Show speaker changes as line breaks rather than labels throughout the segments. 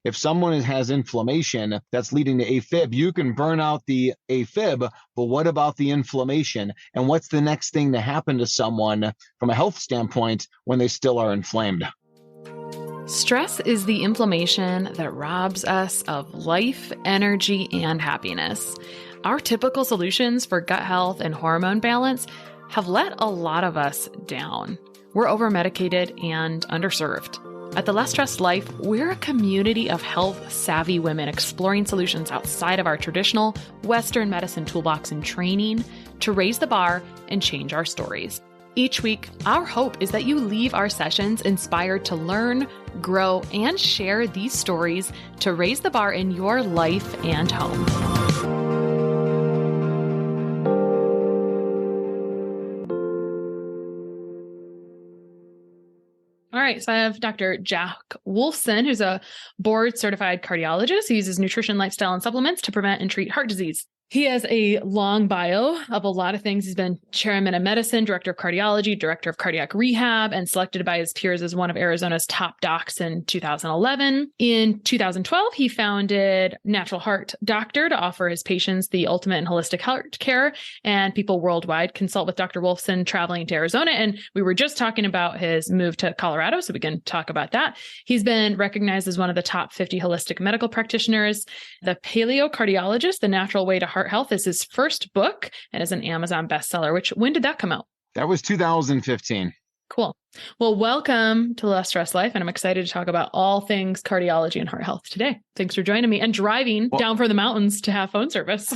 If someone has inflammation that's leading to AFib, you can burn out the AFib, but what about the inflammation? And what's the next thing to happen to someone from a health standpoint when they still are inflamed?
Stress is the inflammation that robs us of life, energy, and happiness. Our typical solutions for gut health and hormone balance have let a lot of us down. We're over-medicated and underserved. At The Less Stressed Life, we're a community of health-savvy women exploring solutions outside of our traditional Western medicine toolbox and training to raise the bar and change our stories. Each week, our hope is that you leave our sessions inspired to learn, grow, and share these stories to raise the bar in your life and home. All right, so I have Dr. Jack Wolfson, who's a board-certified cardiologist. He uses nutrition, lifestyle, and supplements to prevent and treat heart disease. He has a long bio of a lot of things. He's been chairman of medicine, director of cardiology, director of cardiac rehab, and selected by his peers as one of Arizona's top docs in 2011. In 2012, he founded Natural Heart Doctor to offer his patients the ultimate in holistic heart care, and people worldwide consult with Dr. Wolfson traveling to Arizona. And we were just talking about his move to Colorado, so we can talk about that. He's been recognized as one of the top 50 holistic medical practitioners. The Paleocardiologist, The Natural Way to Heart Health is his first book and is an Amazon bestseller. When did that come out?
That was 2015.
Cool. Well, welcome to Less Stress Life. And I'm excited to talk about all things cardiology and heart health today. Thanks for joining me and driving down from the mountains to have phone service.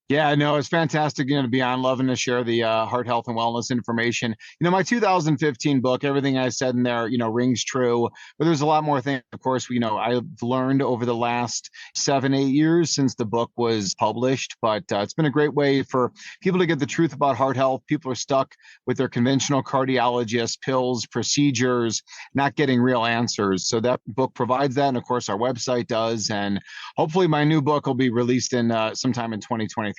Yeah, no, it's fantastic, to be on. Loving to share the heart health and wellness information. My 2015 book, everything I said in there, rings true. But there's a lot more things, of course, I've learned over the last 7-8 years since the book was published. But it's been a great way for people to get the truth about heart health. People are stuck with their conventional cardiologists, pills, procedures, not getting real answers. So that book provides that. And of course, our website does. And hopefully my new book will be released in sometime in 2023.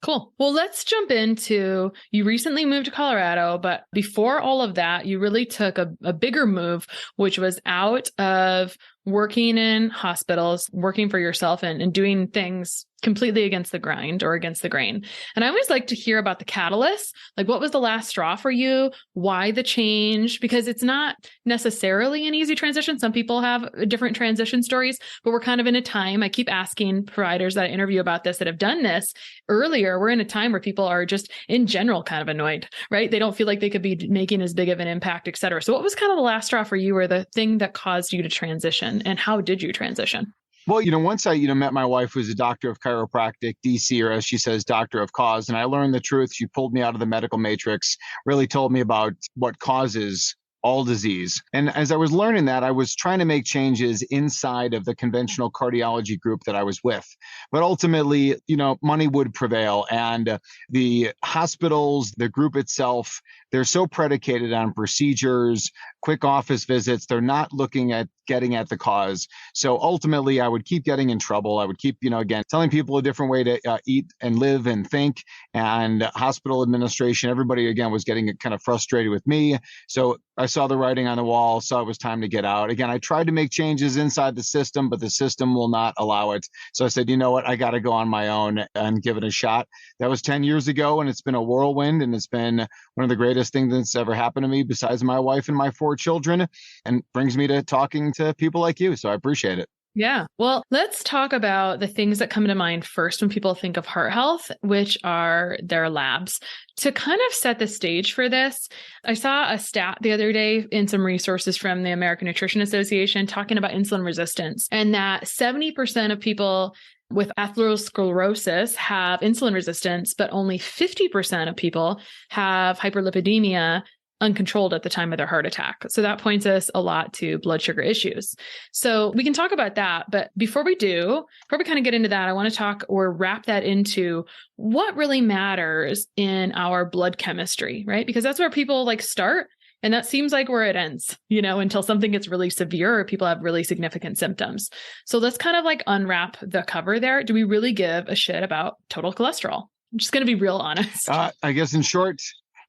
Cool. Well, let's jump into, you recently moved to Colorado, but before all of that, you really took a bigger move, which was out of working in hospitals, working for yourself and doing things completely against the grind or against the grain. And I always like to hear about the catalyst. Like, what was the last straw for you? Why the change? Because it's not necessarily an easy transition. Some people have different transition stories, but we're kind of in a time, I keep asking providers that I interview about this that have done this earlier. We're in a time where people are just in general kind of annoyed, right? They don't feel like they could be making as big of an impact, et cetera. So what was kind of the last straw for you or the thing that caused you to transition, and how did you transition?
Well, once I, met my wife, who's a doctor of chiropractic, DC, or as she says, doctor of cause, and I learned the truth. She pulled me out of the medical matrix, really told me about what causes all disease. And as I was learning that, I was trying to make changes inside of the conventional cardiology group that I was with. But ultimately, money would prevail. And the hospitals, the group itself, they're so predicated on procedures, quick office visits. They're not looking at getting at the cause. So ultimately, I would keep getting in trouble. I would keep, again, telling people a different way to eat and live and think. And hospital administration, everybody, again, was getting kind of frustrated with me. So I saw the writing on the wall, saw it was time to get out. Again, I tried to make changes inside the system, but the system will not allow it. So I said, you know what, I got to go on my own and give it a shot. That was 10 years ago, and it's been a whirlwind, and it's been one of the greatest things that's ever happened to me besides my wife and my 4 children, and brings me to talking to people like you. So I appreciate it.
Yeah. Well, let's talk about the things that come to mind first when people think of heart health, which are their labs. To kind of set the stage for this, I saw a stat the other day in some resources from the American Nutrition Association talking about insulin resistance, and that 70% of people with atherosclerosis have insulin resistance, but only 50% of people have hyperlipidemia uncontrolled at the time of their heart attack. So that points us a lot to blood sugar issues. So we can talk about that. But before we kind of get into that, I want to talk or wrap that into what really matters in our blood chemistry, right? Because that's where people start. And that seems like where it ends, until something gets really severe or people have really significant symptoms. So let's kind of unwrap the cover there. Do we really give a shit about total cholesterol? I'm just going to be real honest.
I guess in short,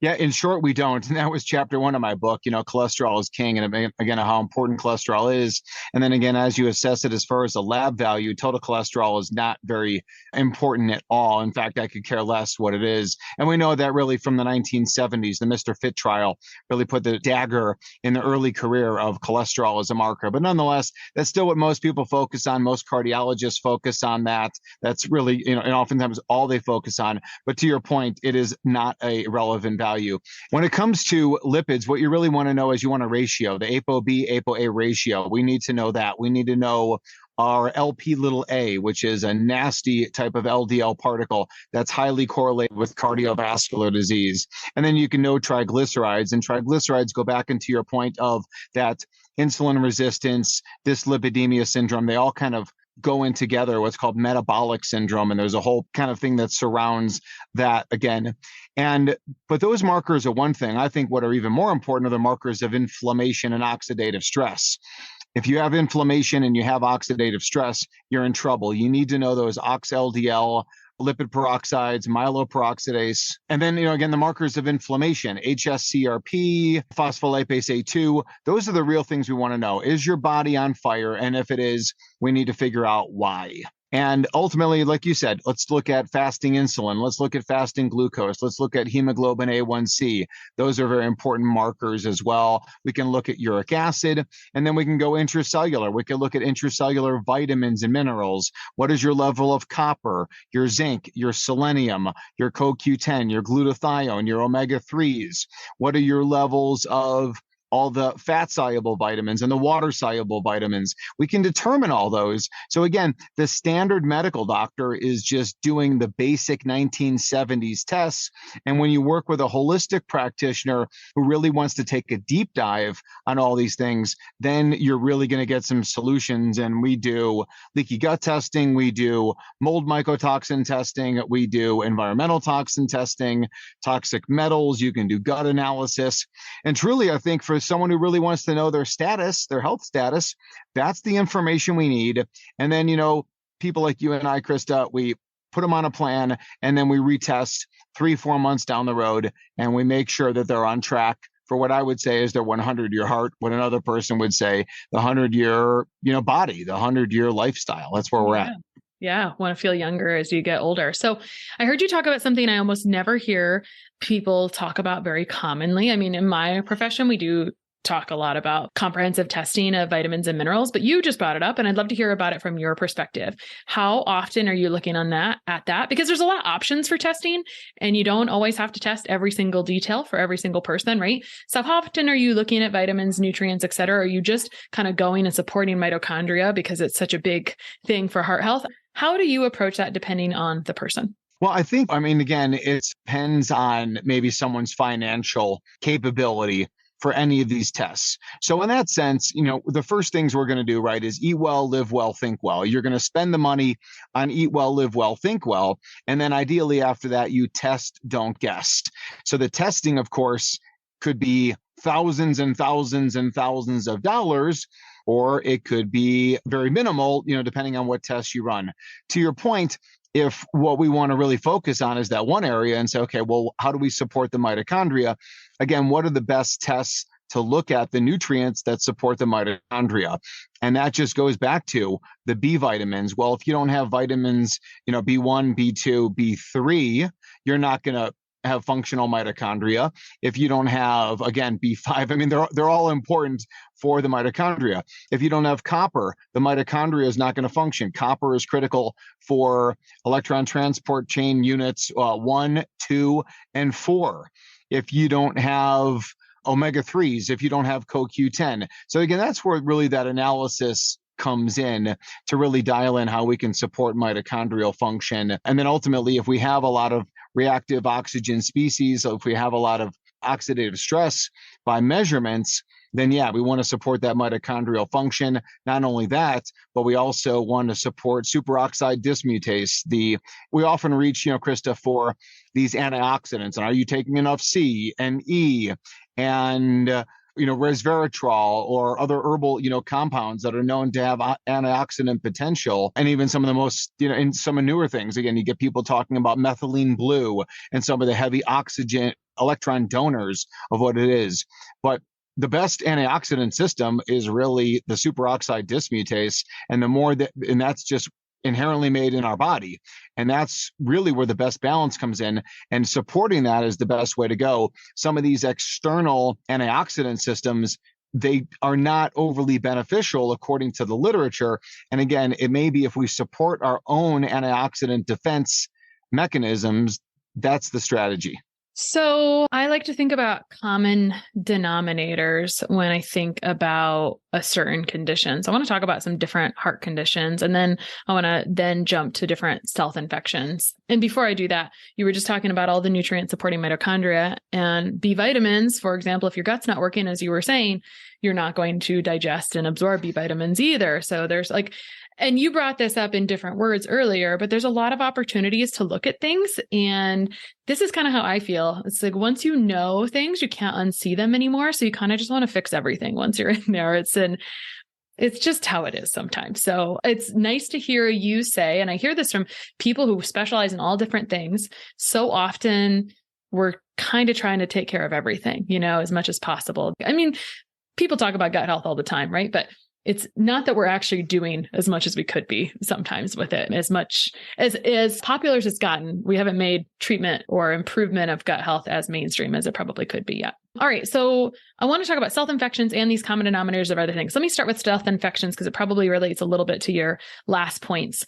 Yeah, in short, we don't. And that was chapter one of my book. Cholesterol is king. And again, how important cholesterol is. And then again, as you assess it as far as the lab value, total cholesterol is not very important at all. In fact, I could care less what it is. And we know that really from the 1970s, the Mr. Fit trial really put the dagger in the early career of cholesterol as a marker. But nonetheless, that's still what most people focus on. Most cardiologists focus on that. That's really, and oftentimes all they focus on. But to your point, it is not a relevant value. When it comes to lipids, what you really want to know is you want a ratio, the ApoB, ApoA ratio. We need to know that. We need to know our LP little a, which is a nasty type of LDL particle that's highly correlated with cardiovascular disease. And then you can know triglycerides, and triglycerides go back into your point of that insulin resistance, dyslipidemia syndrome. They all kind of go in together, what's called metabolic syndrome. And there's a whole kind of thing that surrounds that again. But those markers are one thing. I think what are even more important are the markers of inflammation and oxidative stress. If you have inflammation and you have oxidative stress, you're in trouble. You need to know those ox-LDL, lipid peroxides, myeloperoxidase, and then, again, the markers of inflammation, HSCRP, phospholipase A2. Those are the real things we want to know. Is your body on fire? And if it is, we need to figure out why. And ultimately, like you said, let's look at fasting insulin. Let's look at fasting glucose. Let's look at hemoglobin A1C. Those are very important markers as well. We can look at uric acid, and then we can go intracellular. We can look at intracellular vitamins and minerals. What is your level of copper, your zinc, your selenium, your CoQ10, your glutathione, your omega-3s? What are your levels of all the fat-soluble vitamins and the water-soluble vitamins? We can determine all those. So again, the standard medical doctor is just doing the basic 1970s tests. And when you work with a holistic practitioner who really wants to take a deep dive on all these things, then you're really going to get some solutions. And we do leaky gut testing, we do mold mycotoxin testing, we do environmental toxin testing, toxic metals, you can do gut analysis. And truly, I think for someone who really wants to know their status, their health status, that's the information we need. And then, people like you and I, Krista, we put them on a plan, and then we retest 3-4 months down the road, and we make sure that they're on track for what I would say is their 100-year heart, what another person would say, the 100-year, body, the 100-year lifestyle. That's where we're at.
Yeah. Want to feel younger as you get older. So I heard you talk about something I almost never hear people talk about very commonly. I mean, in my profession, we do talk a lot about comprehensive testing of vitamins and minerals, but you just brought it up and I'd love to hear about it from your perspective. How often are you looking at that? Because there's a lot of options for testing and you don't always have to test every single detail for every single person, right? So how often are you looking at vitamins, nutrients, et cetera? Are you just kind of going and supporting mitochondria because it's such a big thing for heart health? How do you approach that depending on the person?
Well, again, it depends on maybe someone's financial capability for any of these tests. So in that sense, the first things we're going to do, right, is eat well, live well, think well. You're going to spend the money on eat well, live well, think well. And then ideally after that, you test, don't guess. So the testing, of course, could be thousands and thousands and thousands of dollars, or it could be very minimal, depending on what tests you run. To your point, if what we want to really focus on is that one area and say, okay, well, how do we support the mitochondria? Again, what are the best tests to look at the nutrients that support the mitochondria? And that just goes back to the B vitamins. Well, if you don't have vitamins, B1, B2, B3, you're not going to have functional mitochondria. If you don't have, again, B5, they're all important for the mitochondria. If you don't have copper, the mitochondria is not going to function. Copper is critical for electron transport chain units 1, 2, and 4. If you don't have omega-3s, if you don't have CoQ10. So again, that's where really that analysis comes in to really dial in how we can support mitochondrial function. And then ultimately, if we have a lot of reactive oxygen species, so if we have a lot of oxidative stress by measurements, then yeah, we want to support that mitochondrial function. Not only that, but we also want to support superoxide dismutase. We often reach, Krista, for these antioxidants. And are you taking enough C and E and resveratrol or other herbal, compounds that are known to have antioxidant potential, and even some of the most, in some of newer things. Again, you get people talking about methylene blue and some of the heavy electron donors of what it is. But the best antioxidant system is really the superoxide dismutase, and that's just inherently made in our body. And that's really where the best balance comes in. And supporting that is the best way to go. Some of these external antioxidant systems, they are not overly beneficial according to the literature. And again, it may be if we support our own antioxidant defense mechanisms, that's the strategy.
So I like to think about common denominators when I think about a certain condition. So I want to talk about some different heart conditions, and then I want to then jump to different stealth infections. And before I do that, you were just talking about all the nutrient supporting mitochondria and B vitamins. For example, if your gut's not working, as you were saying, you're not going to digest and absorb B vitamins either. So there's and you brought this up in different words earlier, but there's a lot of opportunities to look at things. And this is kind of how I feel. It's like once you know things, you can't unsee them anymore. So you kind of just want to fix everything once you're in there. It's just how it is sometimes. So it's nice to hear you say, and I hear this from people who specialize in all different things. So often we're kind of trying to take care of everything, as much as possible. I mean, people talk about gut health all the time, right? But it's not that we're actually doing as much as we could be sometimes with it. As much as popular as it's gotten, we haven't made treatment or improvement of gut health as mainstream as it probably could be yet. All right. So I want to talk about stealth infections and these common denominators of other things. Let me start with stealth infections because it probably relates a little bit to your last points.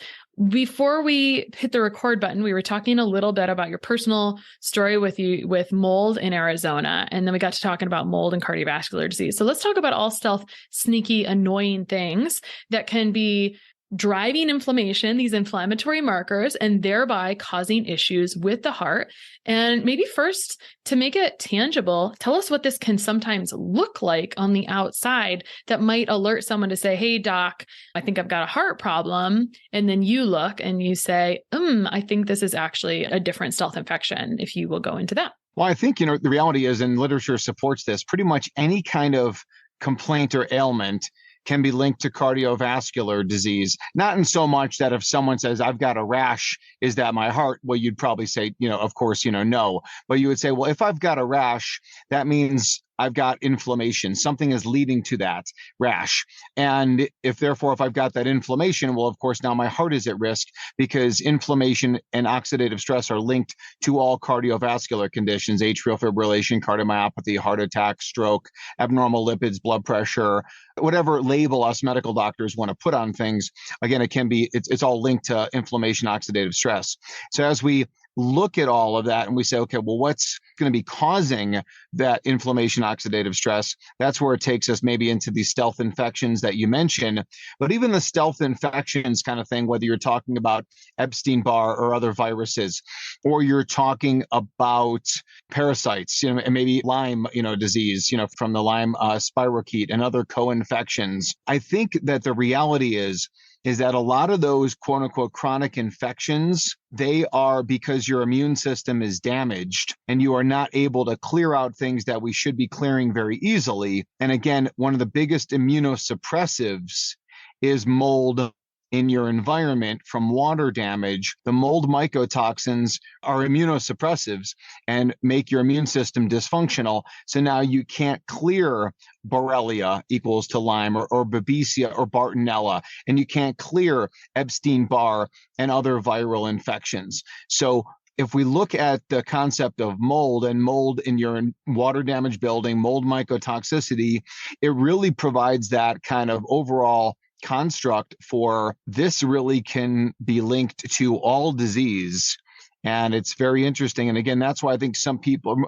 Before we hit the record button, we were talking a little bit about your personal story with mold in Arizona. And then we got to talking about mold and cardiovascular disease. So let's talk about all stealth, sneaky, annoying things that can be driving inflammation, these inflammatory markers, and thereby causing issues with the heart. And maybe first, to make it tangible, tell us what this can sometimes look like on the outside that might alert someone to say, hey, doc, I think I've got a heart problem. And then you look and you say, I think this is actually a different stealth infection, if you will go into that.
Well, I think, the reality is, and literature supports this, pretty much any kind of complaint or ailment can be linked to cardiovascular disease. Not in so much that if someone says, I've got a rash, is that my heart? Well, you'd probably say, of course, no. But you would say, well, if I've got a rash, that means I've got inflammation. Something is leading to that rash. And if I've got that inflammation, well, of course, now my heart is at risk because inflammation and oxidative stress are linked to all cardiovascular conditions: atrial fibrillation, cardiomyopathy, heart attack, stroke, abnormal lipids, blood pressure, whatever label us medical doctors want to put on things. Again, it's all linked to inflammation, oxidative stress. So as we look at all of that and we say, okay, well, what's going to be causing that inflammation, oxidative stress? That's where it takes us maybe into these stealth infections that you mentioned. But even the stealth infections kind of thing, whether you're talking about Epstein-Barr or other viruses, or you're talking about parasites, and maybe Lyme, disease, from the Lyme spirochete and other co-infections. I think that the reality is that a lot of those quote unquote chronic infections, they are because your immune system is damaged and you are not able to clear out things that we should be clearing very easily. And again, one of the biggest immunosuppressives is mold in your environment from water damage. The mold mycotoxins are immunosuppressives and make your immune system dysfunctional. So now you can't clear Borrelia equals to Lyme or Babesia or Bartonella, and you can't clear Epstein-Barr and other viral infections. So if we look at the concept of mold and mold in your water damage building, mold mycotoxicity, it really provides that kind of overall construct for this really can be linked to all disease. And it's very interesting. And again, that's why I think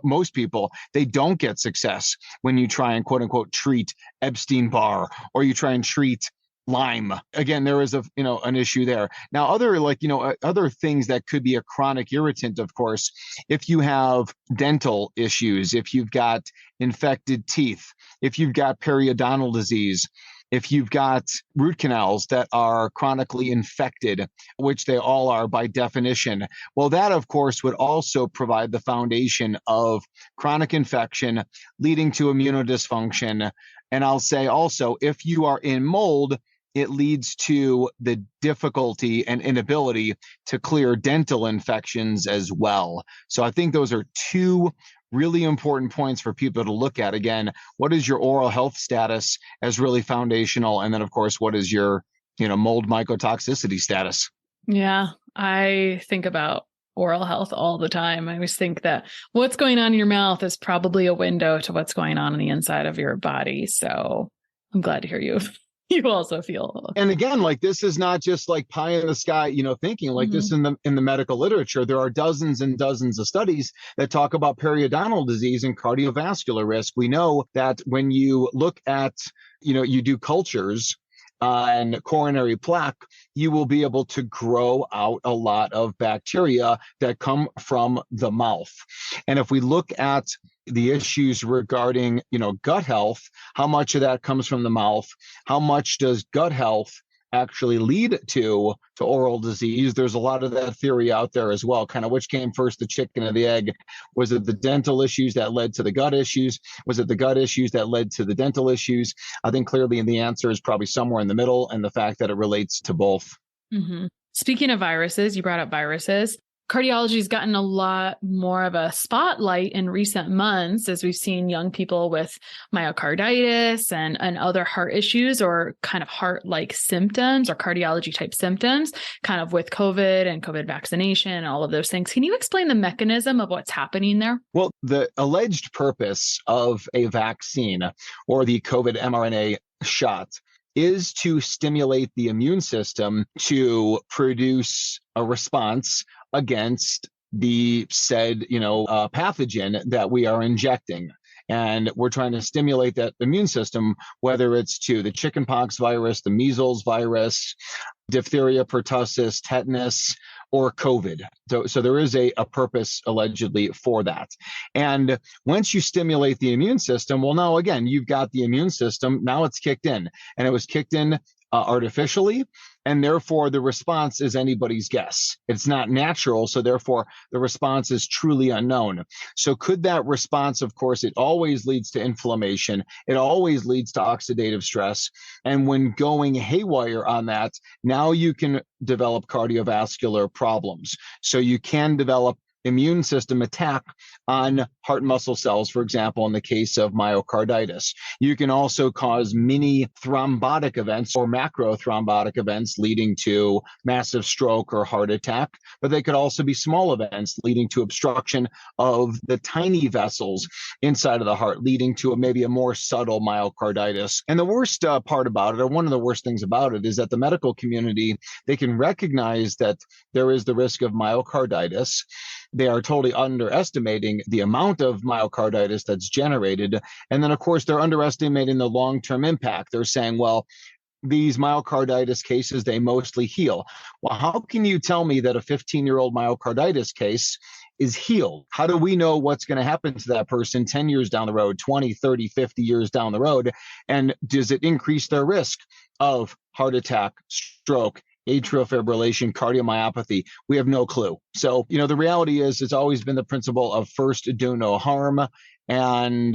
most people, they don't get success when you try and quote unquote treat Epstein-Barr or you try and treat Lyme. Again, there is an issue there. Now, other things that could be a chronic irritant, of course, if you have dental issues, if you've got infected teeth, if you've got periodontal disease, if you've got root canals that are chronically infected, which they all are by definition, well, that, of course, would also provide the foundation of chronic infection leading to immunodysfunction. And I'll say also, if you are in mold, it leads to the difficulty and inability to clear dental infections as well. So I think those are two really important points for people to look at. Again, what is your oral health status as really foundational? And then, of course, what is your, mold mycotoxicity status?
Yeah, I think about oral health all the time. I always think that what's going on in your mouth is probably a window to what's going on the inside of your body. So I'm glad to hear you. You also feel.
And again, like, this is not just like pie in the sky, thinking like this in the medical literature. There are dozens and dozens of studies that talk about periodontal disease and cardiovascular risk. We know that when you look at, you do cultures and coronary plaque, you will be able to grow out a lot of bacteria that come from the mouth. And if we look at the issues regarding, gut health, how much of that comes from the mouth? How much does gut health actually lead to oral disease? There's a lot of that theory out there as well. Kind of which came first, the chicken or the egg? Was it the dental issues that led to the gut issues? Was it the gut issues that led to the dental issues? I think clearly the answer is probably somewhere in the middle, and the fact that it relates to both.
Mm-hmm. Speaking of viruses, you brought up viruses. Cardiology has gotten a lot more of a spotlight in recent months as we've seen young people with myocarditis and other heart issues or kind of heart-like symptoms or cardiology type symptoms, kind of with COVID and COVID vaccination and all of those things. Can you explain the mechanism of what's happening there?
Well, the alleged purpose of a vaccine or the COVID mRNA shot is to stimulate the immune system to produce a response against the said, pathogen that we are injecting. And we're trying to stimulate that immune system, whether it's to the chickenpox virus, the measles virus, diphtheria, pertussis, tetanus, or COVID. So there is a purpose allegedly for that. And once you stimulate the immune system, well, now again, you've got the immune system. Now it's kicked in, and it was kicked in artificially. And therefore, the response is anybody's guess. It's not natural. So therefore, the response is truly unknown. So could that response, of course, it always leads to inflammation. It always leads to oxidative stress. And when going haywire on that, now you can develop cardiovascular problems. So you can develop immune system attack on heart muscle cells, for example, in the case of myocarditis. You can also cause mini thrombotic events or macro thrombotic events leading to massive stroke or heart attack, but they could also be small events leading to obstruction of the tiny vessels inside of the heart, leading to maybe a more subtle myocarditis. And the worst part about it, or one of the worst things about it, is that the medical community, they can recognize that there is the risk of myocarditis. They are totally underestimating the amount of myocarditis that's generated. And then, of course, they're underestimating the long-term impact. They're saying, well, these myocarditis cases, they mostly heal. Well, how can you tell me that a 15-year-old myocarditis case is healed? How do we know what's going to happen to that person 10 years down the road, 20, 30, 50 years down the road? And does it increase their risk of heart attack, stroke, atrial fibrillation, cardiomyopathy? We have no clue. So, the reality is it's always been the principle of first do no harm. And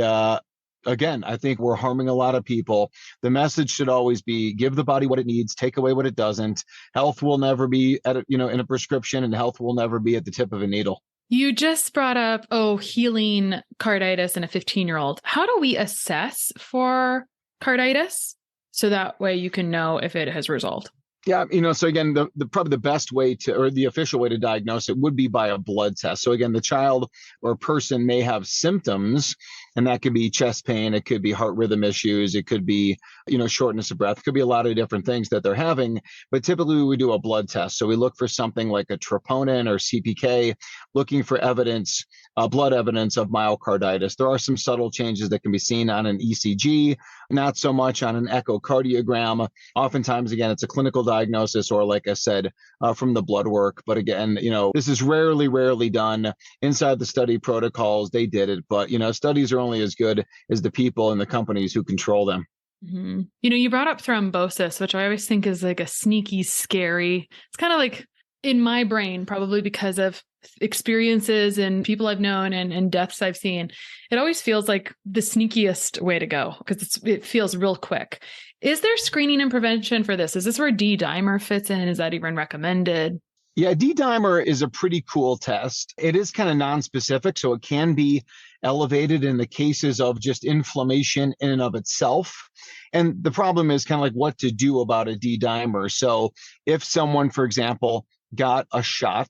again, I think we're harming a lot of people. The message should always be give the body what it needs, take away what it doesn't. Health will never be at in a prescription, and health will never be at the tip of a needle.
You just brought up, healing carditis in a 15-year-old. How do we assess for carditis so that way you can know if it has resolved?
Yeah, so again, the probably the best way to, or the official way to diagnose it would be by a blood test. So again, the child or person may have symptoms, and that could be chest pain, it could be heart rhythm issues, it could be, shortness of breath, it could be a lot of different things that they're having. But typically we do a blood test. So we look for something like a troponin or CPK, looking for evidence, blood evidence of myocarditis. There are some subtle changes that can be seen on an ECG, not so much on an echocardiogram. Oftentimes, again, it's a clinical diagnosis, or like I said, from the blood work. But again, this is rarely done inside the study protocols. They did it, but studies are only as good as the people and the companies who control them.
Mm-hmm. You brought up thrombosis, which I always think is like a sneaky, scary. It's kind of like in my brain, probably because of experiences and people I've known and deaths I've seen. It always feels like the sneakiest way to go because it feels real quick. Is there screening and prevention for this? Is this where D-dimer fits in? Is that even recommended?
Yeah, D-dimer is a pretty cool test. It is kind of non-specific, so it can be elevated in the cases of just inflammation in and of itself. And the problem is kind of like what to do about a D-dimer. So if someone, for example, got a shot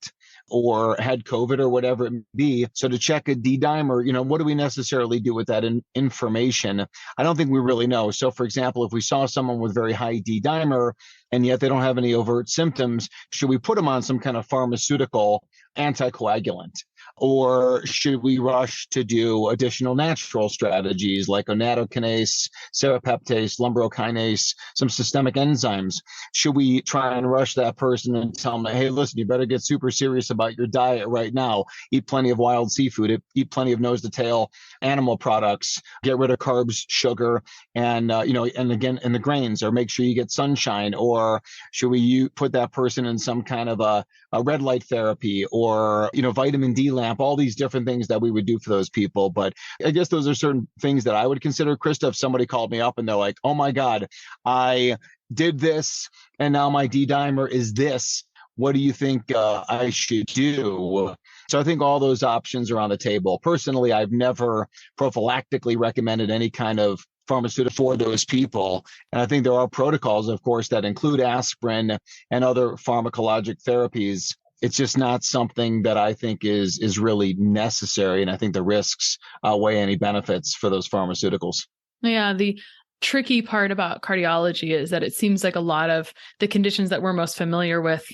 or had COVID or whatever it may be, so to check a D-dimer, what do we necessarily do with that information? I don't think we really know. So for example, if we saw someone with very high D-dimer and yet they don't have any overt symptoms, should we put them on some kind of pharmaceutical anticoagulant? Or should we rush to do additional natural strategies like gonatokinase, serrapeptase, lumbrokinase, some systemic enzymes? Should we try and rush that person and tell them, hey, listen, you better get super serious about your diet right now. Eat plenty of wild seafood, eat plenty of nose to tail animal products, get rid of carbs, sugar, and the grains, or make sure you get sunshine? Or should we put that person in some kind of a red light therapy or, vitamin D lamp, all these different things that we would do for those people? But I guess those are certain things that I would consider. Krista, if somebody called me up and they're like, oh my God, I did this and now my D-dimer is this, what do you think I should do? So I think all those options are on the table. Personally, I've never prophylactically recommended any kind of pharmaceutical for those people. And I think there are protocols, of course, that include aspirin and other pharmacologic therapies. It's just not something that I think is really necessary. And I think the risks outweigh any benefits for those pharmaceuticals.
Yeah, the tricky part about cardiology is that it seems like a lot of the conditions that we're most familiar with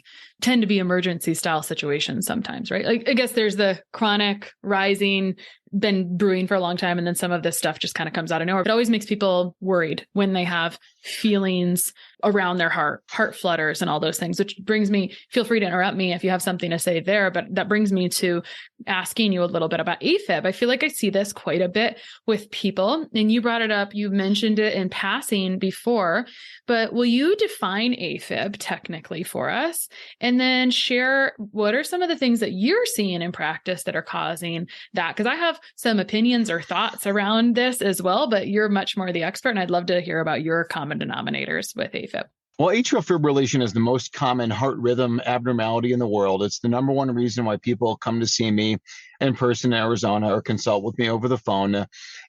tend to be emergency style situations sometimes, right? Like, I guess there's the chronic rising, been brewing for a long time, and then some of this stuff just kind of comes out of nowhere. It always makes people worried when they have feelings around their heart flutters and all those things, which brings me, feel free to interrupt me if you have something to say there, but that brings me to asking you a little bit about AFib. I feel like I see this quite a bit with people, and you brought it up, you mentioned it in passing before, but will you define AFib technically for us? And then share what are some of the things that you're seeing in practice that are causing that? Because I have some opinions or thoughts around this as well, but you're much more the expert, and I'd love to hear about your common denominators with AFib.
Well, atrial fibrillation is the most common heart rhythm abnormality in the world. It's the number one reason why people come to see me in person in Arizona or consult with me over the phone.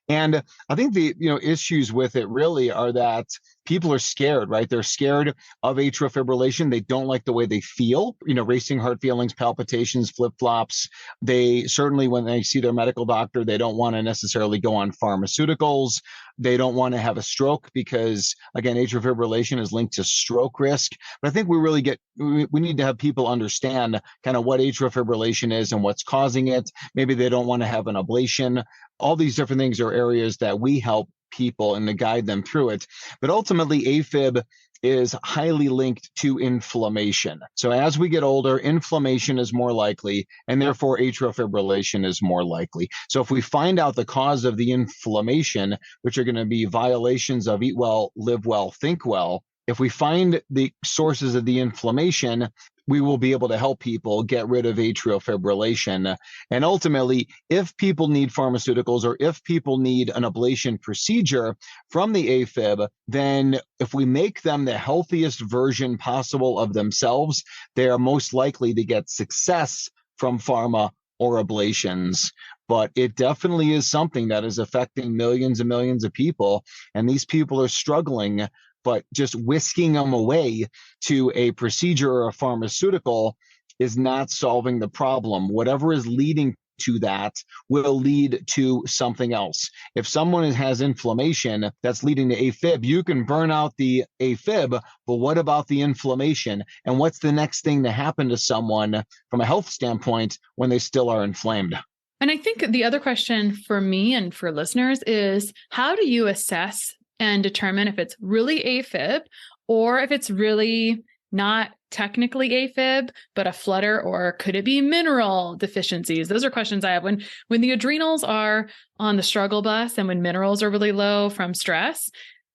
And I think the issues with it really are that people are scared, right? They're scared of atrial fibrillation. They don't like the way they feel, racing heart feelings, palpitations, flip-flops. They certainly, when they see their medical doctor, they don't want to necessarily go on pharmaceuticals. They don't want to have a stroke because, again, atrial fibrillation is linked to stroke risk. But I think we need to have people understand kind of what atrial fibrillation is and what's causing it. Maybe they don't want to have an ablation. All these different things are areas that we help people and to guide them through it. But ultimately, AFib is highly linked to inflammation. So as we get older, inflammation is more likely, and therefore atrial fibrillation is more likely. So if we find out the cause of the inflammation, which are going to be violations of eat well, live well, think well, if we find the sources of the inflammation, we will be able to help people get rid of atrial fibrillation. And ultimately, if people need pharmaceuticals or if people need an ablation procedure from the AFib, then if we make them the healthiest version possible of themselves, they are most likely to get success from pharma or ablations. But it definitely is something that is affecting millions and millions of people. And these people are struggling, but just whisking them away to a procedure or a pharmaceutical is not solving the problem. Whatever is leading to that will lead to something else. If someone has inflammation that's leading to AFib, you can burn out the AFib, but what about the inflammation? And what's the next thing to happen to someone from a health standpoint when they still are inflamed?
And I think the other question for me and for listeners is, how do you assess and determine if it's really AFib or if it's really not technically AFib, but a flutter, or could it be mineral deficiencies? Those are questions I have. When the adrenals are on the struggle bus and when minerals are really low from stress,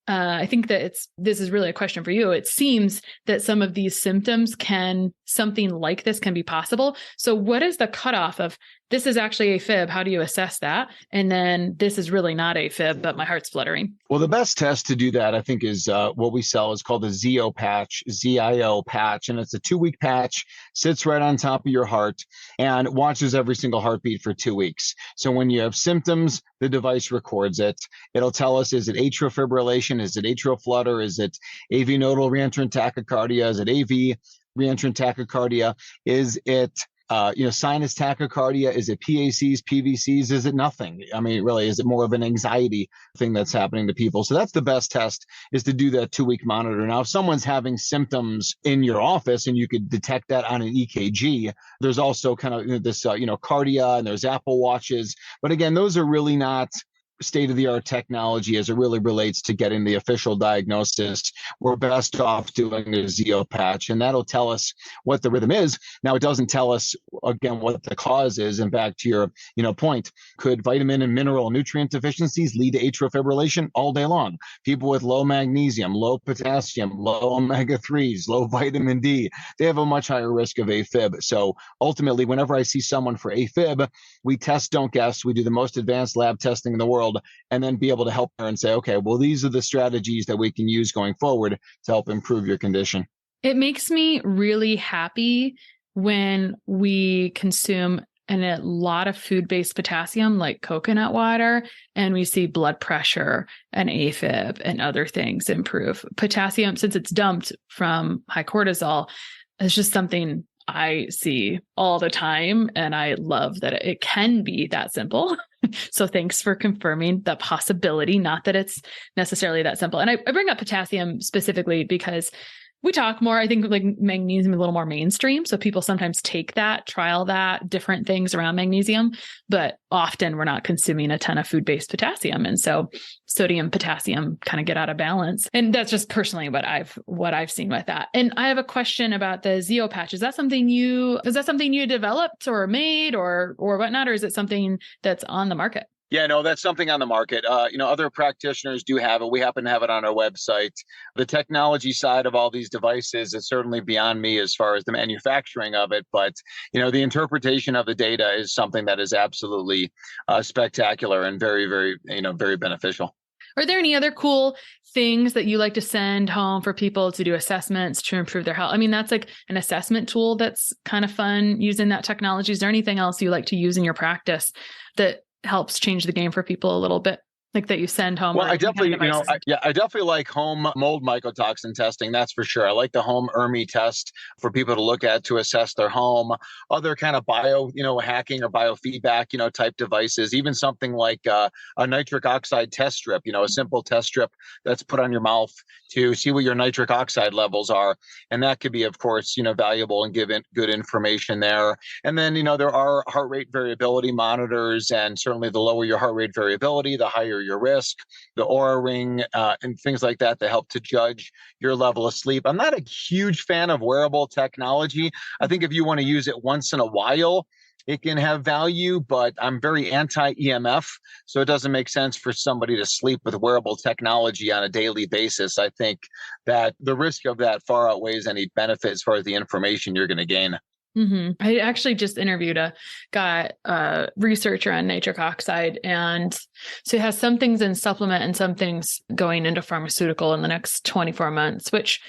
I think that this is really a question for you. It seems that some of these symptoms something like this can be possible. So what is the cutoff of this is actually AFib. How do you assess that? And then this is really not AFib, but my heart's fluttering.
Well, the best test to do that, I think, is what we sell is called the ZIO patch, ZIO patch. And it's a 2-week patch, sits right on top of your heart and watches every single heartbeat for 2 weeks. So when you have symptoms, the device records it. It'll tell us, is it atrial fibrillation? Is it atrial flutter? Is it AV nodal reentrant tachycardia? Is it AV reentrant tachycardia? Is it sinus tachycardia? Is it PACs, PVCs? Is it nothing? I mean, really, is it more of an anxiety thing that's happening to people? So that's the best test, is to do that 2-week monitor. Now, if someone's having symptoms in your office and you could detect that on an EKG, there's also kind of this, Cardia, and there's Apple Watches. But again, those are really not state-of-the-art technology as it really relates to getting the official diagnosis. We're best off doing a ZIO patch, and that'll tell us what the rhythm is. Now, it doesn't tell us, again, what the cause is. And back to your point, could vitamin and mineral nutrient deficiencies lead to atrial fibrillation? All day long. People with low magnesium, low potassium, low omega-3s, low vitamin D, they have a much higher risk of AFib. So ultimately, whenever I see someone for AFib, we test, don't guess. We do the most advanced lab testing in the world, and then be able to help her and say, okay, well, these are the strategies that we can use going forward to help improve your condition.
It makes me really happy when we consume a lot of food-based potassium like coconut water, and we see blood pressure and AFib and other things improve. Potassium, since it's dumped from high cortisol, is just something I see all the time, and I love that it can be that simple. So thanks for confirming the possibility, not that it's necessarily that simple. And I bring up potassium specifically because we talk more, I think, like magnesium is a little more mainstream. So people sometimes take that, trial that, different things around magnesium, but often we're not consuming a ton of food-based potassium. And so sodium, potassium kind of get out of balance. And that's just personally what I've seen with that. And I have a question about the ZIO patch. Is that something you developed or made or whatnot, or is it something that's on the market?
Yeah, no, that's something on the market. Other practitioners do have it. We happen to have it on our website. The technology side of all these devices is certainly beyond me as far as the manufacturing of it. But, the interpretation of the data is something that is absolutely spectacular and very, very, very beneficial.
Are there any other cool things that you like to send home for people to do assessments to improve their health? I mean, that's like an assessment tool that's kind of fun using that technology. Is there anything else you like to use in your practice that helps change the game for people a little bit, like that you send home?
Well, I definitely, I definitely like home mold mycotoxin testing. That's for sure. I like the home ERMI test for people to look at to assess their home. Other kind of bio, hacking or biofeedback, type devices. Even something like a nitric oxide test strip. A simple test strip that's put on your mouth to see what your nitric oxide levels are, and that could be, of course, valuable and give good information there. And then, there are heart rate variability monitors, and certainly the lower your heart rate variability, the higher your risk. The Oura Ring and things like that help to judge your level of sleep. I'm not a huge fan of wearable technology. I think if you want to use it once in a while, it can have value, but I'm very anti-EMF, so it doesn't make sense for somebody to sleep with wearable technology on a daily basis. I think that the risk of that far outweighs any benefit as far as the information you're going to gain.
Mm-hmm. I actually just interviewed a researcher on nitric oxide, and so it has some things in supplement and some things going into pharmaceutical in the next 24 months, which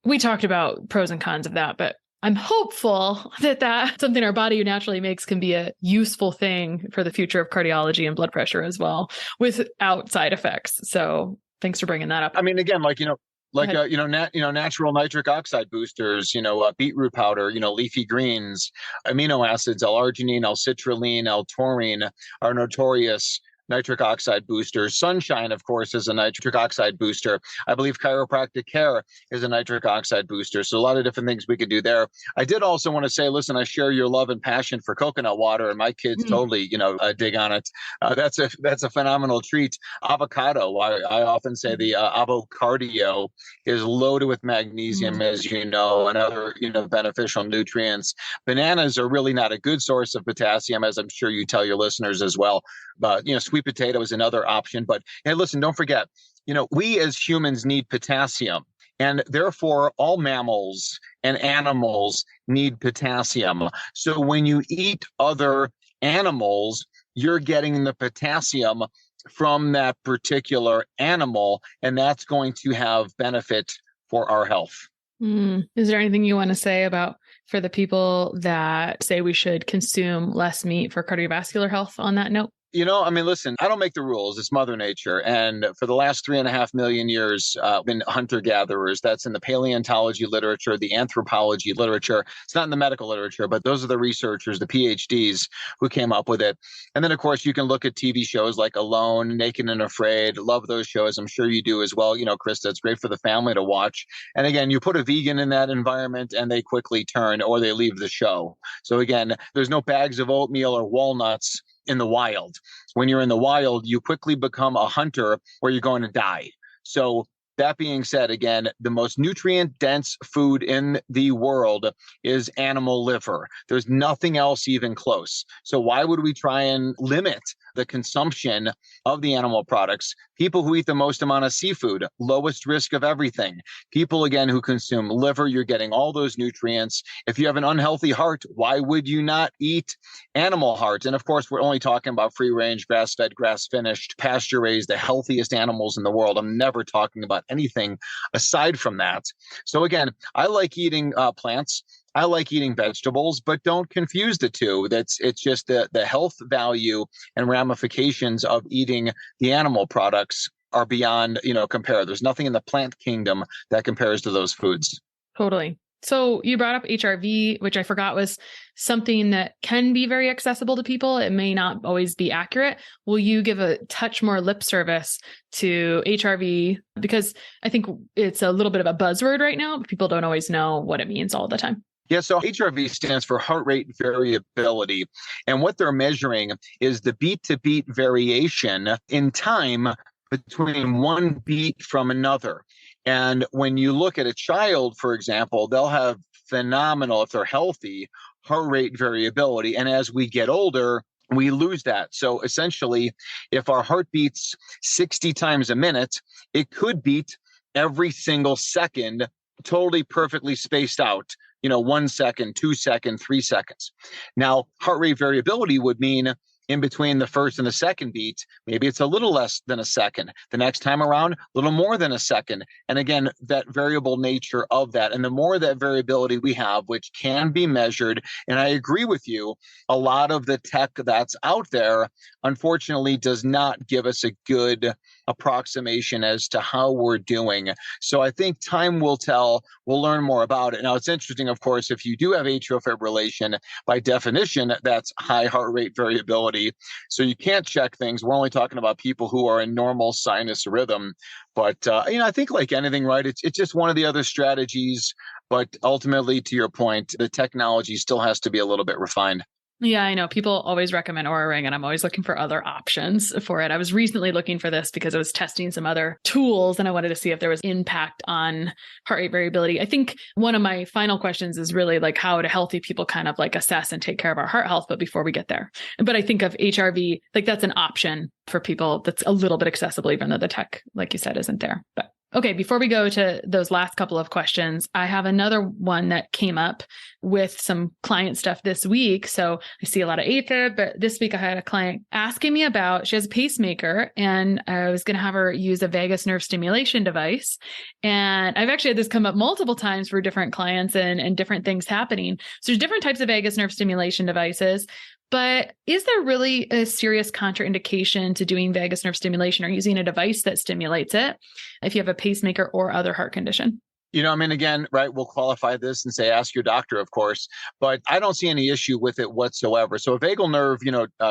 we talked about pros and cons of that, but I'm hopeful that something our body naturally makes can be a useful thing for the future of cardiology and blood pressure as well, without side effects. So thanks for bringing that up.
I mean, again, natural nitric oxide boosters, beetroot powder, leafy greens, amino acids, L-arginine, L-citrulline, L-taurine are notorious nitric oxide boosters. Sunshine, of course, is a nitric oxide booster. I believe chiropractic care is a nitric oxide booster. So a lot of different things we could do there. I did also want to say, listen, I share your love and passion for coconut water, and my kids totally, dig on it. That's a phenomenal treat. Avocado, I often say the avocardio is loaded with magnesium, as you know, and other, beneficial nutrients. Bananas are really not a good source of potassium, as I'm sure you tell your listeners as well. But, sweet potato is another option. But hey, listen, don't forget, we as humans need potassium, and therefore all mammals and animals need potassium. So when you eat other animals, you're getting the potassium from that particular animal, and that's going to have benefit for our health.
Is there anything you want to say about for the people that say we should consume less meat for cardiovascular health on that note?
Listen, I don't make the rules. It's Mother Nature. And for the last 3.5 million years, been hunter-gatherers. That's in the paleontology literature, the anthropology literature. It's not in the medical literature, but those are the researchers, the PhDs who came up with it. And then, of course, you can look at TV shows like Alone, Naked and Afraid. Love those shows. I'm sure you do as well. Krista, it's great for the family to watch. And again, you put a vegan in that environment and they quickly turn or they leave the show. So again, there's no bags of oatmeal or walnuts in the wild. When you're in the wild, you quickly become a hunter where you're going to die. So that being said, again, the most nutrient-dense food in the world is animal liver. There's nothing else even close. So why would we try and limit the consumption of the animal products? People who eat the most amount of seafood, lowest risk of everything. People, again, who consume liver, you're getting all those nutrients. If you have an unhealthy heart, why would you not eat animal heart? And of course, we're only talking about free-range, grass-fed, grass-finished, pasture-raised, the healthiest animals in the world. I'm never talking about anything aside from that. So again, I like eating plants. I like eating vegetables, but don't confuse the two. It's just the health value and ramifications of eating the animal products are beyond, compare. There's nothing in the plant kingdom that compares to those foods.
Totally. So you brought up HRV, which I forgot was something that can be very accessible to people. It may not always be accurate. Will you give a touch more lip service to HRV? Because I think it's a little bit of a buzzword right now, but people don't always know what it means all the time.
Yeah, so HRV stands for heart rate variability. And what they're measuring is the beat-to-beat variation in time between one beat from another. And when you look at a child, for example, they'll have phenomenal, if they're healthy, heart rate variability. And as we get older, we lose that. So essentially, if our heart beats 60 times a minute, it could beat every single second, totally perfectly spaced out, 1 second, 2 seconds, 3 seconds. Now, heart rate variability would mean in between the first and the second beat, maybe it's a little less than a second. The next time around, a little more than a second. And again, that variable nature of that. And the more that variability we have, which can be measured, and I agree with you, a lot of the tech that's out there, unfortunately, does not give us a good approximation as to how we're doing. So I think time will tell. We'll learn more about it. Now, it's interesting, of course, if you do have atrial fibrillation, by definition, that's high heart rate variability. So you can't check things. We're only talking about people who are in normal sinus rhythm. But, I think like anything, right, it's just one of the other strategies. But ultimately, to your point, the technology still has to be a little bit refined.
Yeah, I know. People always recommend Oura Ring, and I'm always looking for other options for it. I was recently looking for this because I was testing some other tools and I wanted to see if there was impact on heart rate variability. I think one of my final questions is really like how do healthy people kind of like assess and take care of our heart health, but before we get there. But I think of HRV, like that's an option for people that's a little bit accessible, even though the tech, like you said, isn't there. But okay, before we go to those last couple of questions, I have another one that came up with some client stuff this week. So I see a lot of Afib, but this week I had a client asking me about, she has a pacemaker and I was going to have her use a vagus nerve stimulation device. And I've actually had this come up multiple times for different clients and different things happening. So there's different types of vagus nerve stimulation devices. But is there really a serious contraindication to doing vagus nerve stimulation or using a device that stimulates it if you have a pacemaker or other heart condition?
Again, right, we'll qualify this and say, ask your doctor, of course, but I don't see any issue with it whatsoever. So a vagal nerve,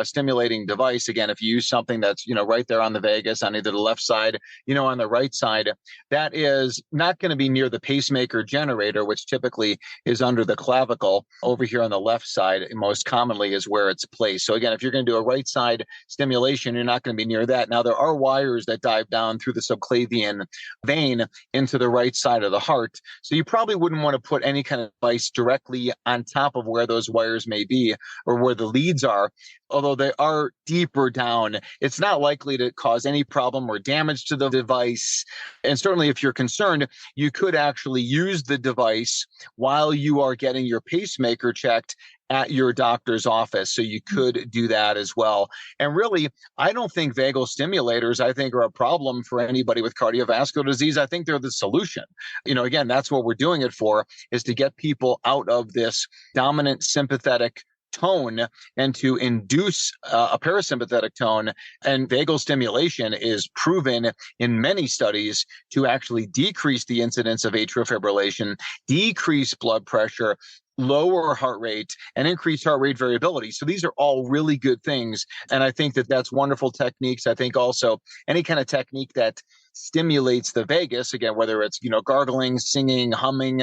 stimulating device, again, if you use something that's, right there on the vagus on either the left side, on the right side, that is not going to be near the pacemaker generator, which typically is under the clavicle over here on the left side, most commonly is where it's placed. So again, if you're going to do a right side stimulation, you're not going to be near that. Now, there are wires that dive down through the subclavian vein into the right side of the heart. So you probably wouldn't want to put any kind of device directly on top of where those wires may be or where the leads are. although they are deeper down, it's not likely to cause any problem or damage to the device. And certainly if you're concerned, you could actually use the device while you are getting your pacemaker checked at your doctor's office. So you could do that as well. And really, I don't think vagal stimulators, I think, are a problem for anybody with cardiovascular disease. I think they're the solution. Again, that's what we're doing it for, is to get people out of this dominant sympathetic tone and to induce a parasympathetic tone. And vagal stimulation is proven in many studies to actually decrease the incidence of atrial fibrillation, decrease blood pressure, lower heart rate, and increase heart rate variability. So these are all really good things. And I think that that's wonderful techniques. I think also any kind of technique that stimulates the vagus, again, whether it's, gargling, singing, humming,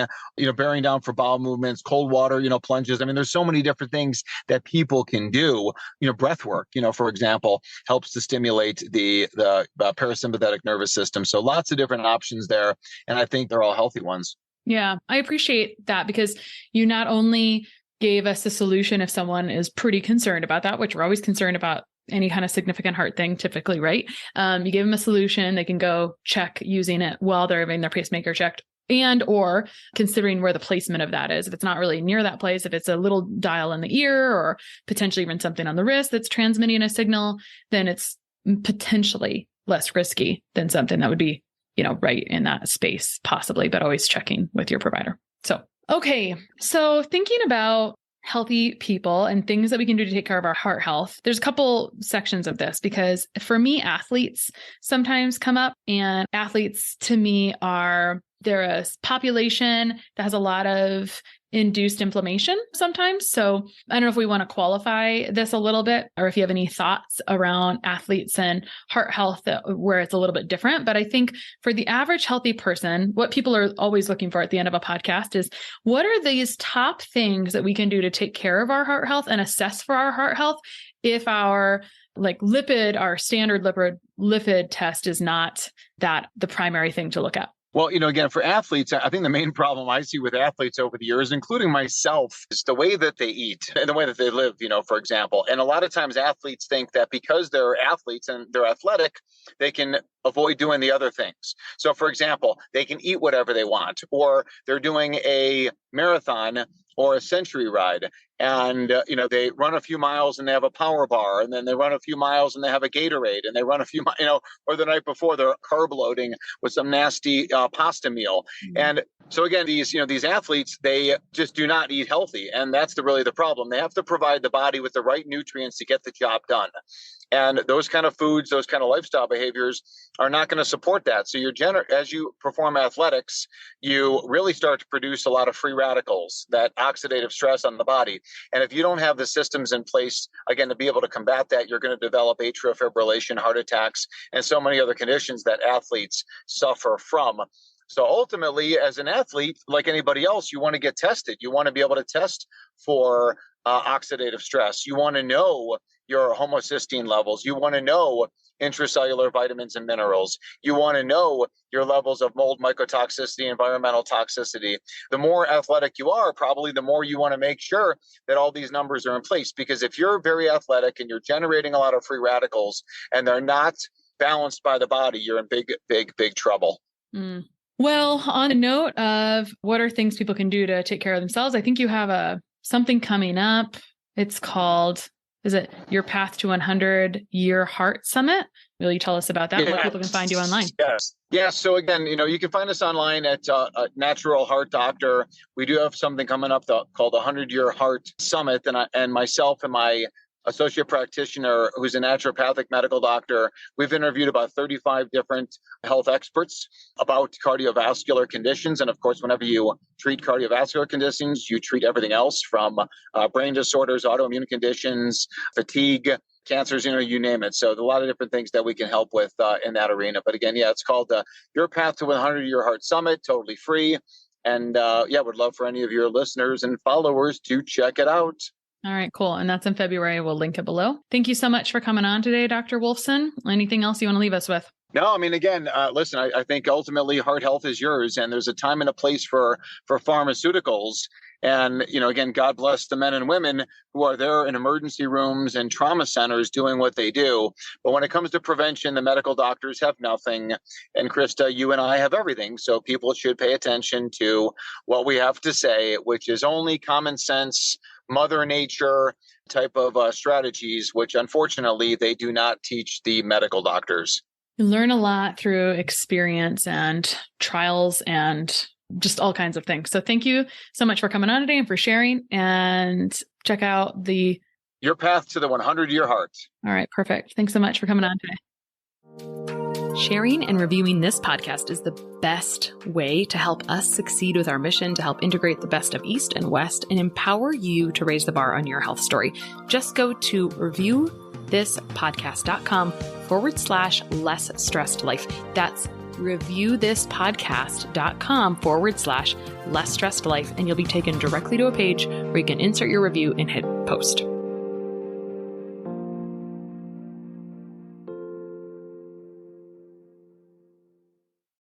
bearing down for bowel movements, cold water, plunges. I mean, there's so many different things that people can do. Breath work, for example, helps to stimulate the parasympathetic nervous system. So lots of different options there. And I think they're all healthy ones.
Yeah, I appreciate that, because you not only gave us a solution if someone is pretty concerned about that, which we're always concerned about any kind of significant heart thing typically, right? You gave them a solution, they can go check using it while they're having their pacemaker checked, and or considering where the placement of that is. If it's not really near that place, if it's a little dial in the ear or potentially even something on the wrist that's transmitting a signal, then it's potentially less risky than something that would be right in that space, possibly, but always checking with your provider. So, okay. So thinking about healthy people and things that we can do to take care of our heart health, there's a couple sections of this, because for me, athletes sometimes come up, and athletes to me they're a population that has a lot of induced inflammation sometimes. So I don't know if we want to qualify this a little bit, or if you have any thoughts around athletes and heart health where it's a little bit different. But I think for the average healthy person, what people are always looking for at the end of a podcast is, what are these top things that we can do to take care of our heart health and assess for our heart health if our our standard lipid test is not the primary thing to look at?
Well, again, for athletes, I think the main problem I see with athletes over the years, including myself, is the way that they eat and the way that they live, for example. And a lot of times athletes think that because they're athletes and they're athletic, they can avoid doing the other things. So, for example, they can eat whatever they want, or they're doing a marathon or a century ride, and they run a few miles and they have a power bar, and then they run a few miles and they have a Gatorade, and they run a few or the night before they're carb loading with some nasty pasta meal. Mm-hmm. And so again, these athletes, they just do not eat healthy, and that's really the problem. They have to provide the body with the right nutrients to get the job done. And those kind of foods, those kind of lifestyle behaviors are not going to support that. So as you perform athletics, you really start to produce a lot of free radicals, that oxidative stress on the body. And if you don't have the systems in place, again, to be able to combat that, you're going to develop atrial fibrillation, heart attacks, and so many other conditions that athletes suffer from. So ultimately, as an athlete, like anybody else, you want to get tested. You want to be able to test for oxidative stress. You want to know your homocysteine levels. You want to know intracellular vitamins and minerals. You want to know your levels of mold mycotoxicity, environmental toxicity. The more athletic you are, probably the more you want to make sure that all these numbers are in place. Because if you're very athletic and you're generating a lot of free radicals and they're not balanced by the body, you're in big, big, big trouble.
Mm. Well, on a note of what are things people can do to take care of themselves, I think you have something coming up. It's called, is it Your Path to 100-Year Heart Summit? Will you tell us about that? Yes. Where people can find you online?
Yes. Yeah. So again, you can find us online at Natural Heart Doctor. We do have something coming up called the 100-Year Heart Summit, and myself and my associate practitioner, who's a naturopathic medical doctor, we've interviewed about 35 different health experts about cardiovascular conditions. And of course, whenever you treat cardiovascular conditions, you treat everything else from brain disorders, autoimmune conditions, fatigue, cancers, you name it. So there's a lot of different things that we can help with in that arena. But again, it's called Your Path to 100-Year Heart Summit, totally free. And would love for any of your listeners and followers to check it out.
All right, cool. And that's in February. We'll link it below. Thank you so much for coming on today, Dr. Wolfson. Anything else you want to leave us with?
No, I mean, again, listen, I think ultimately heart health is yours, and there's a time and a place for pharmaceuticals. And, again, God bless the men and women who are there in emergency rooms and trauma centers doing what they do. But when it comes to prevention, the medical doctors have nothing. And Krista, you and I have everything. So people should pay attention to what we have to say, which is only common sense, Mother Nature type of strategies, which unfortunately they do not teach the medical doctors.
You learn a lot through experience and trials and just all kinds of things. So thank you so much for coming on today and for sharing, and check out
Your Path to the 100-Year Heart.
All right, perfect. Thanks so much for coming on today. Sharing and reviewing this podcast is the best way to help us succeed with our mission to help integrate the best of East and West and empower you to raise the bar on your health story. Just go to reviewthispodcast.com/less stressed life. That's reviewthispodcast.com/less stressed life. And you'll be taken directly to a page where you can insert your review and hit post.